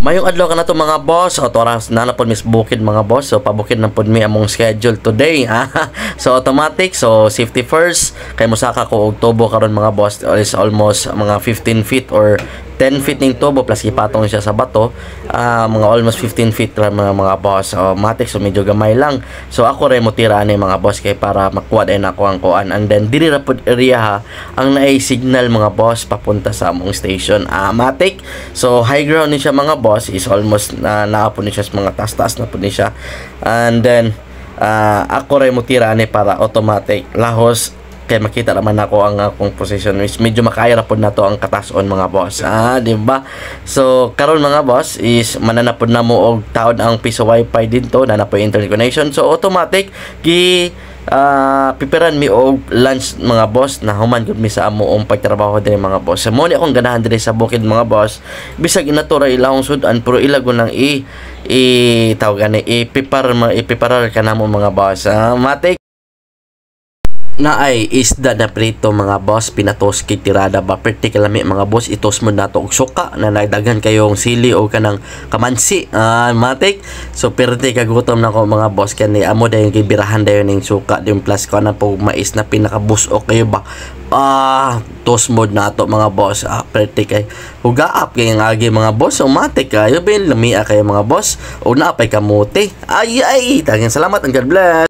Mayong adlaw ka na to mga boss. So oras na pod mis bukid mga boss. So pabukid na pod mi among schedule today. So automatic, so safety first. Kay mosaka ko og tubo karon mga boss. Is almost mga 15 feet or 10 feet ning tubo plus ipatong siya sa bato. Mga almost 15 feet ra mga boss. So automatic, so medyo gamay lang. So ako rin mo tira ani mga boss kay para makuha din ako ang kuan. And then diri ra pod area ha ang naay signal mga boss papunta sa among station. Matic. So high ground ni siya mga boss, is almost naapon ni siya sa mga taas-taas na po ni siya. And then ako rin mo tira ni para automatic lahos kay makita naman ako ang akong position, which medyo makaya po na to ang katason mga boss. Di ba? So karon mga boss is mananapod na mo og taon ang piso wifi dito na po internet connection. So automatic piperan mi og lunch mga boss na human gud mi sa amoong pagtrabaho din mga boss. So mo ni akong ganahan diri sa bukid mga boss, bisag inatura ilahong sudan pero ilago nang tawag gani ipiparar ka namo mga boss. Matik na ay isda na prito mga boss, pinatos kay tirada ba particularly mga boss, itos mo nato og suka na nagdagan kayong sili o kanang kamansi. Matik, so perti kagutom na ko mga boss kani amo dayon kay birahan dayon ning suka din plus ko na po mais na pinakabusok kayo ba. Toast mode na to mga boss. Perti kay hugaap kay nga agi mga boss. So matik kayo bin lamia kayo mga boss o napay kamote. Ay, daghang salamat and God bless.